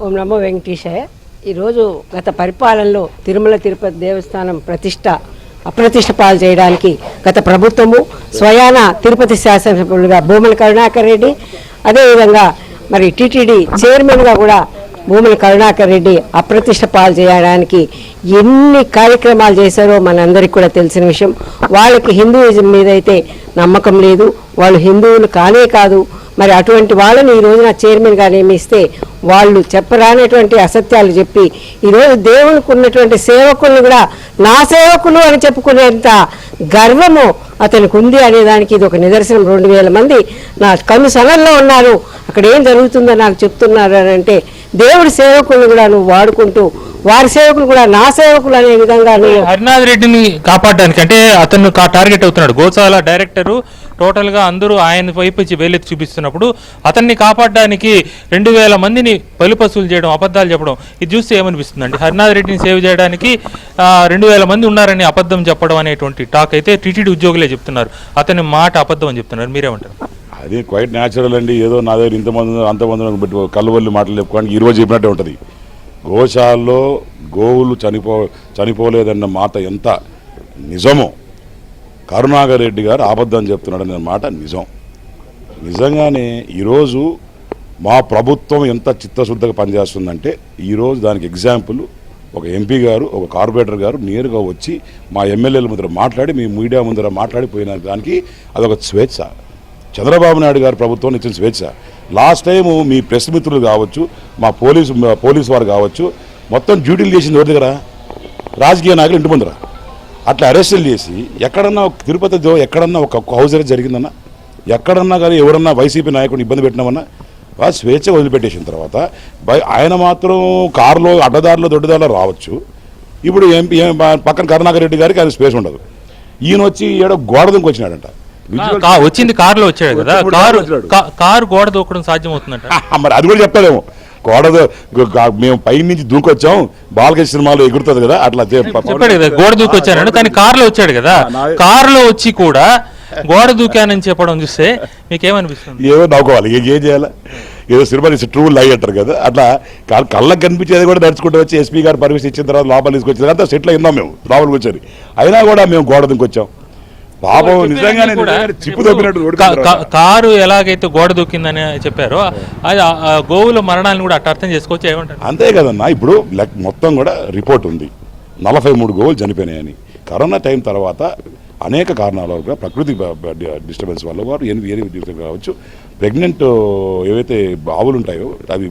ఓం నమో వెంకటేశాయ. ఈరోజు గత పరిపాలనలో తిరుమల తిరుపతి దేవస్థానం అప్రతిష్ట పాలు చేయడానికి గత ప్రభుత్వము స్వయాన తిరుపతి శాసనసభ్యులుగా భూమన కరుణాకర్ రెడ్డి, అదేవిధంగా మరి టీటీడీ చైర్మన్గా కూడా భూమన కరుణాకర్ రెడ్డి అప్రతిష్ట పాలు చేయడానికి ఎన్ని కార్యక్రమాలు చేశారో మనందరికీ కూడా తెలిసిన విషయం. వాళ్ళకి హిందూయిజం మీద అయితే నమ్మకం లేదు, వాళ్ళు హిందువులు కానే కాదు. మరి అటువంటి వాళ్ళని ఈ రోజున చైర్మన్గా నియమిస్తే వాళ్ళు చెప్పరానటువంటి అసత్యాలు చెప్పి ఈరోజు దేవునికి ఉన్నటువంటి సేవకులను కూడా నా సేవకులు అని చెప్పుకునేంత గర్వము అతనికి ఉంది అనేదానికి ఇది ఒక నిదర్శనం. 2000 మంది నా కన్ను సనల్లో ఉన్నారు, అక్కడ ఏం జరుగుతుందో నాకు చెప్తున్నారు అని అంటే దేవుడి సేవకులను కూడా నువ్వు వాడుకుంటూ వారి సేవకులు కూడా నా సేవకులు అనే విధంగా హరినాథ్ రెడ్డిని కాపాడడానికి అంటే అతను టార్గెట్ అవుతున్నాడు. గోశాల డైరెక్టరు టోటల్ గా అందరూ ఆయన వైపు వేలెత్తి చూపిస్తున్నప్పుడు అతన్ని కాపాడడానికి 2000 మందిని పలుపసులు చేయడం, అబద్ధాలు చెప్పడం, ఇది చూస్తే ఏమనిపిస్తుందండి? హరినాథ్ రెడ్డిని సేవ్ చేయడానికి 2000 మంది ఉన్నారని అబద్ధం చెప్పడం అనేటువంటి టాక్ అయితే టీటీడీ ఉద్యోగులే చెప్తున్నారు. అతని మాట అబద్ధం అని చెప్తున్నారు. మీరేమంటారు? అది క్వైట్ న్యాచురల్ అండి. ఏదో నా దగ్గర ఇంతమంది అంతమంది పెట్టి కళ్ళవల్లి మాటలు చెప్పుకోవడానికి ఈరోజు చెప్పినట్టే ఉంటుంది. గోశాలలో గోవులు చనిపోలేదన్న మాట ఎంత నిజమో కరుణాకర్ రెడ్డి గారు అబద్ధం చెప్తున్నాడనే మాట నిజం. నిజంగానే ఈరోజు మా ప్రభుత్వం ఎంత చిత్తశుద్ధిగా పనిచేస్తుందంటే ఈరోజు దానికి ఎగ్జాంపుల్ ఒక ఎంపీ గారు, ఒక కార్పొరేటర్ గారు నేరుగా వచ్చి మా ఎమ్మెల్యేల ముందర మాట్లాడి, మీ మీడియా ముందర మాట్లాడిపోయిన దానికి అదొక స్వేచ్ఛ. చంద్రబాబు నాయుడు గారు ప్రభుత్వం ఇచ్చిన స్వేచ్ఛ. లాస్ట్ టైము మీ ప్రెస్ మిత్రులు కావచ్చు, మా పోలీసు వారు కావచ్చు, మొత్తం డ్యూటీలు చేసింది ఎవరి దగ్గర? రాజకీయ నాయకులు ఇంటి ముందర. అట్లా అరెస్టులు చేసి ఎక్కడన్నా తిరుపతిలో ఎక్కడన్నా ఒక హౌస్ అరెస్ట్ జరిగిందన్నా, ఎక్కడన్నా కానీ ఎవరన్నా వైసీపీ నాయకుడిని ఇబ్బంది పెట్టినామన్నా స్వేచ్ఛ వదిలిపెట్టేసిన తర్వాత ఆయన మాత్రం కారులో అడ్డదారిలో దొడ్డదారిలో రావచ్చు. ఇప్పుడు ఎంపీ పక్కన కరుణాకర్ రెడ్డి గారికి ఆయన స్పేస్ ఉండదు. ఈయన వచ్చి ఏడో గోడ దుంకి వచ్చినాడంట. వచ్చింది కారులో వచ్చాడు కదా, కారు గోడ దూకడం సాధ్యమవుతుందంట. మరి అది కూడా చెప్తాడేమో. మేము పై నుంచి దూకొచ్చాం, బాలకృష్ణ సినిమాలో ఎగురుతుంది కదా, అట్లా చెప్పాడు కదా గోడ దూకొచ్చాను, కానీ కారులో వచ్చాడు కదా. కారులో వచ్చి కూడా గోడ దూకానని చెప్పడం చూస్తే మీకేమనిపిస్తుంది? ఏదో నవ్వుకోవాలి, ఏం చేయాలి? ఏదో సినిమా ట్రూ లై అంటారు కదా, అట్లా కళ్ళకి కనిపించేది కూడా నడుచుకుంటూ వచ్చి ఎస్పీ గారు పర్మిషన్ ఇచ్చిన తర్వాత లోపల తీసుకొచ్చిన తర్వాత సెటిల్ అయిందాం మేము లోపలికి వచ్చారు. అయినా కూడా మేము గోడ దుంకొచ్చాం. పాపం నిజంగానే చిప్పు తప్పినట్టు కారు ఎలాగైతే గోడ దూకిందని చెప్పారో అది గోవుల మరణాలను కూడా అట్లా అర్థం చేసుకోవచ్చు. ఏమంటారు? అంతే కదన్నా. ఇప్పుడు మొత్తం కూడా రిపోర్ట్ ఉంది, 43 గోవులు చనిపోయినాయని. కరోనా టైం తర్వాత అనేక కారణాల వల్ల ప్రకృతి డిస్టర్బెన్స్ వల్ల వారు కావచ్చు, ప్రెగ్నెంట్ ఏవైతే ఆవులు ఉంటాయో అవి